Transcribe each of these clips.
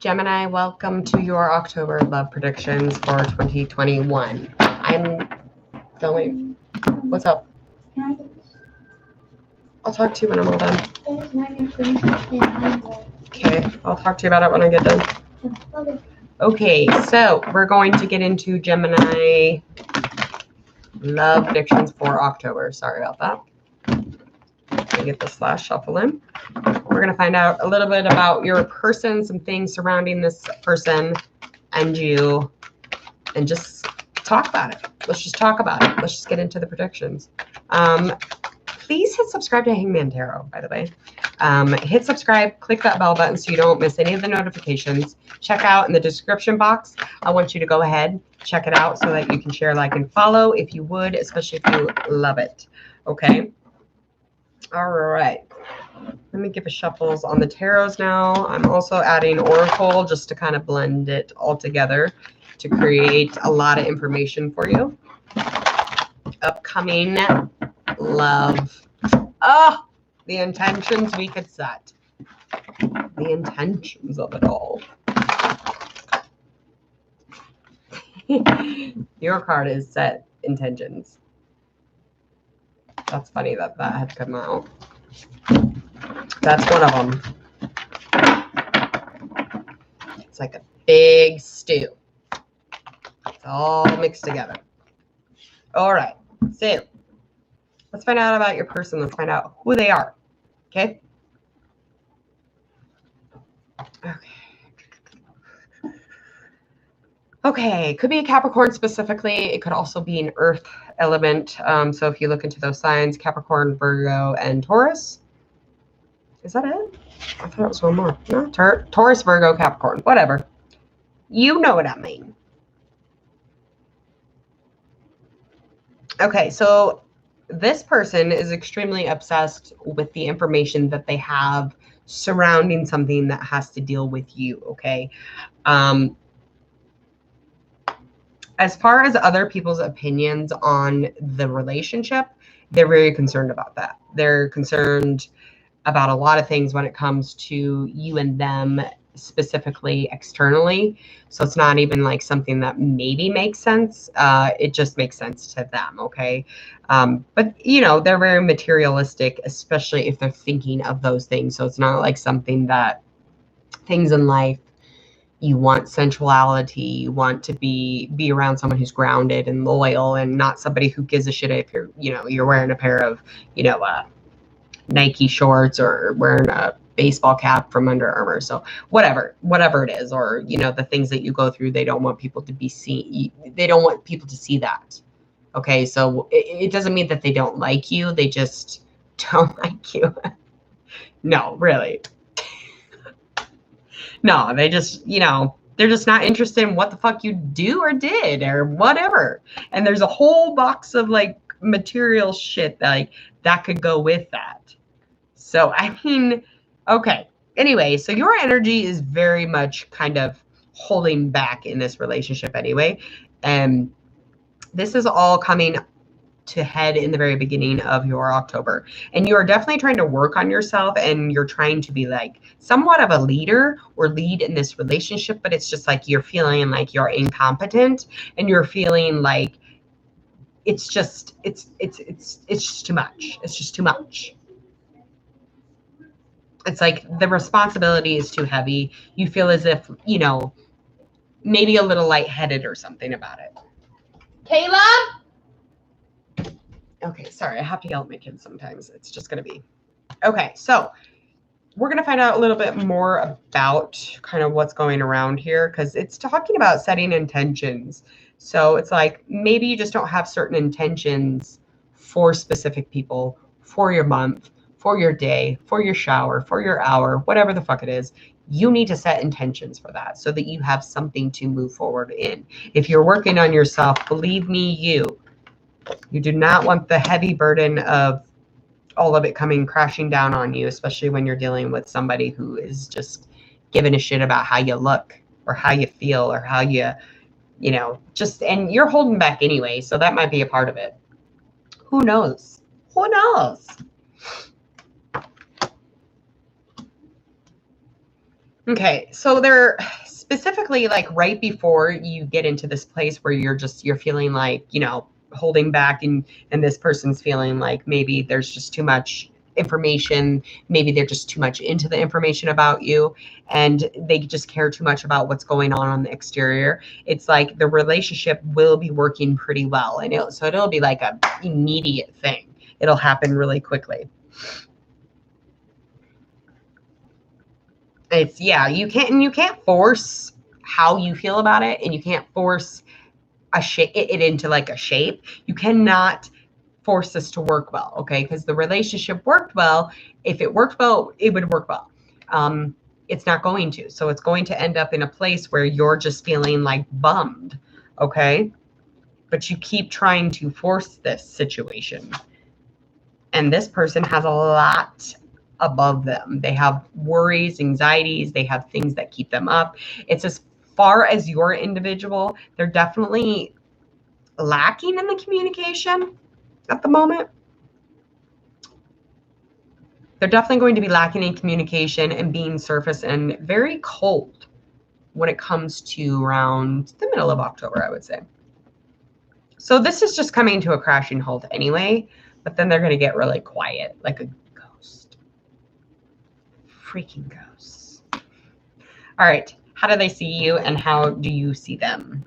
Gemini, welcome to your October love predictions for 2021. I'm filming. What's up? I'll talk to you when I'm all done. Okay, I'll talk to you about it when I get done. Okay, so we're going to get into Gemini love predictions for October. Sorry about that. Let me get the slash shuffle in. We're going to find out a little bit about your person, some things surrounding this person and you, and just talk about it. Let's just talk about it. Let's just get into the predictions. Please hit subscribe to Hangman Tarot, by the way. Hit subscribe, click that bell button so you don't miss any of the notifications. Check out in the description box. I want you to go ahead, check it out so that you can share, like, and follow if you would, especially if you love it. Okay? All right. Let me give a shuffles on the tarots now. I'm also adding Oracle just to kind of blend it all together to create a lot of information for you. Upcoming love. Oh, the intentions we could set. The intentions of it all. Your card is set intentions. That's funny that that had come out. That's one of them. It's like a big stew. It's all mixed together. All right. So let's find out about your person. Let's find out who they are. Okay? Okay. Could be a Capricorn specifically. It could also be an earth element. So if you look into those signs, Capricorn, Virgo, and Taurus. Is that it? I thought it was one more. No, Taurus, Virgo, Capricorn. Whatever. You know what I mean. Okay, so this person is extremely obsessed with the information that they have surrounding something that has to deal with you, okay? As far as other people's opinions on the relationship, they're very concerned about that. They're concerned about a lot of things when it comes to you and them, specifically externally. So it's not even like something that maybe makes sense. It just makes sense to them, okay? But, you know, they're very materialistic, especially if they're thinking of those things. So it's not like something that things in life, you want sensuality, you want to be around someone who's grounded and loyal and not somebody who gives a shit if you're, you know, you're wearing a pair of, you know, Nike shorts or wearing a baseball cap from Under Armour. So whatever it is, or, you know, the things that you go through, they don't want people to be seen. They don't want people to see that. Okay. So it doesn't mean that they don't like you. They just don't like you. No, really. No, they just, you know, they're just not interested in what the fuck you do or did or whatever. And there's a whole box of like material shit that could go with that. So, I mean, okay. Anyway, so your energy is very much kind of holding back in this relationship anyway. And this is all coming to head in the very beginning of your October. And you are definitely trying to work on yourself, and you're trying to be like somewhat of a leader or lead in this relationship, but it's just like you're feeling like you're incompetent, and you're feeling like it's just too much. It's just too much. It's like the responsibility is too heavy. You feel as if, you know, maybe a little lightheaded or something about it. Caleb? Okay, sorry. I have to yell at my kids sometimes. It's just going to be. Okay, so we're going to find out a little bit more about kind of what's going around here, because it's talking about setting intentions. So it's like maybe you just don't have certain intentions for specific people, for your month, for your day, for your shower, for your hour, whatever the fuck it is. You need to set intentions for that so that you have something to move forward in. If you're working on yourself, believe me, you do not want the heavy burden of all of it coming crashing down on you, especially when you're dealing with somebody who is just giving a shit about how you look or how you feel or how you know, just, and you're holding back anyway. So that might be a part of it. Who knows? Who knows? Okay, so they're specifically like right before you get into this place where you're feeling like, holding back, and this person's feeling like maybe there's just too much information, maybe they're just too much into the information about you, and they just care too much about what's going on the exterior. It's like the relationship will be working pretty well, and it'll be like a immediate thing. It'll happen really quickly. It's, yeah, you can't force how you feel about it, and you can't force it into like a shape. You cannot force this to work well, okay? Because the relationship worked well. If it worked well, it would work well. It's not going to. So it's going to end up in a place where you're just feeling like bummed, okay? But you keep trying to force this situation. And this person has a lot above them. They have worries, anxieties, they have things that keep them up. It's as far as your individual, they're definitely lacking in the communication at the moment. They're definitely going to be lacking in communication and being surface and very cold when it comes to around the middle of October, I would say. So this is just coming to a crashing halt anyway, but then they're going to get really quiet, like a ghost. Freaking ghosts. All right. How do they see you, and how do you see them?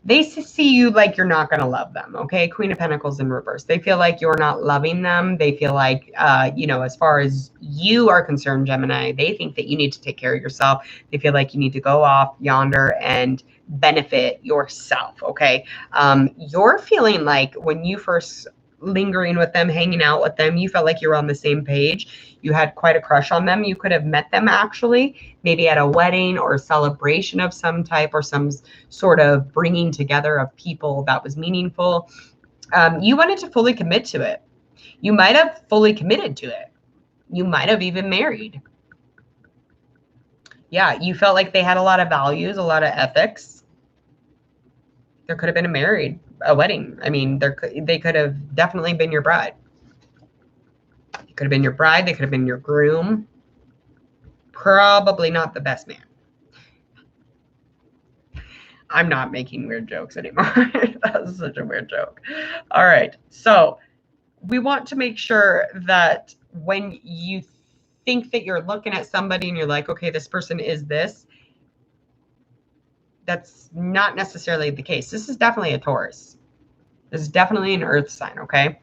They see you like you're not going to love them, okay? Queen of Pentacles in reverse. They feel like you're not loving them. They feel like, as far as you are concerned, Gemini, they think that you need to take care of yourself. They feel like you need to go off yonder and benefit yourself, okay? You're feeling like when you first lingering with them, hanging out with them, you felt like you were on the same page. You had quite a crush on them. You could have met them actually, maybe at a wedding or a celebration of some type, or some sort of bringing together of people that was meaningful. You wanted to fully commit to it. You might have fully committed to it. You might have even married. Yeah, you felt like they had a lot of values, a lot of ethics. There could have been a wedding. I mean, they could have definitely been your bride. It could have been your bride. They could have been your groom. Probably not the best man. I'm not making weird jokes anymore. That was such a weird joke. All right. So we want to make sure that when you think that you're looking at somebody and you're like, okay, this person is this, that's not necessarily the case. This is definitely a Taurus. This is definitely an earth sign, okay?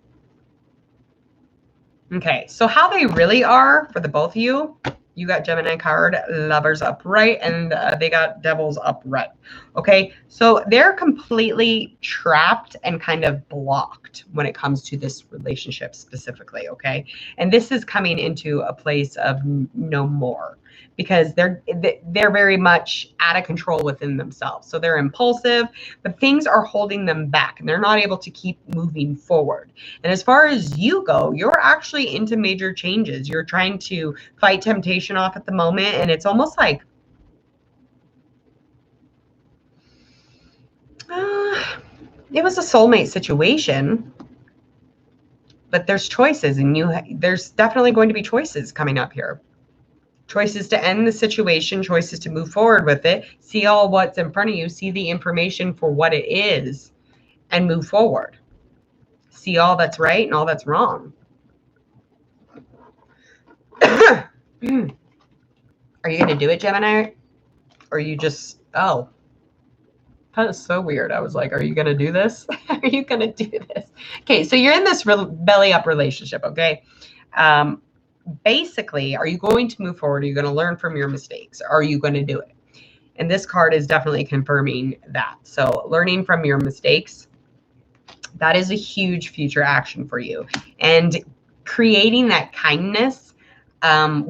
Okay, so how they really are for the both of you, you got Gemini card, Lovers upright, and they got Devils upright. Okay, so they're completely trapped and kind of blocked when it comes to this relationship specifically, okay? And this is coming into a place of no more, because they're very much out of control within themselves. So they're impulsive, but things are holding them back, and they're not able to keep moving forward. And as far as you go, you're actually into major changes. You're trying to fight temptation off at the moment, and it's almost like it was a soulmate situation, but there's choices, and there's definitely going to be choices coming up here. Choices to end the situation, choices to move forward with it, see all what's in front of you, see the information for what it is, and move forward. See all that's right and all that's wrong. Are you going to do it, Gemini? Or are you just, oh, that is so weird. I was like, are you going to do this? Are you going to do this? Okay, so you're in this belly up relationship, okay? Basically, are you going to move forward? Are you going to learn from your mistakes? Are you going to do it? And this card is definitely confirming that. So learning from your mistakes, that is a huge future action for you. And creating that kindness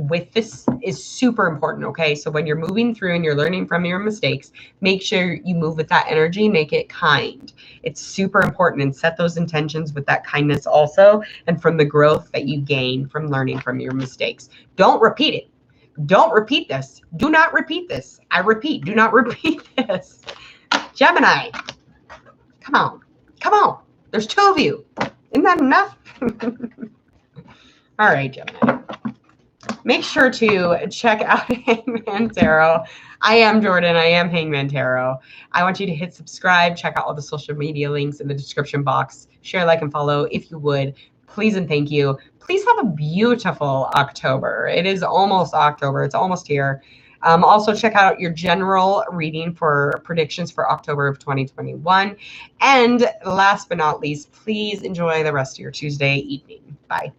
with this is super important, okay? So when you're moving through and you're learning from your mistakes, make sure you move with that energy, make it kind. It's super important, and set those intentions with that kindness also, and from the growth that you gain from learning from your mistakes. Don't repeat it. Don't repeat this. Do not repeat this. I repeat, do not repeat this. Gemini, come on. Come on. There's two of you. Isn't that enough? All right, Gemini. make sure to check out Hangman Tarot. I am Jordan. I am Hangman Tarot. I want you to hit subscribe, check out all the social media links in the description box, share, like, and follow if you would. Please and thank you. Please have a beautiful October. It is almost October. It's almost here. Also, check out your general reading for predictions for October of 2021. And last but not least, please enjoy the rest of your Tuesday evening. Bye.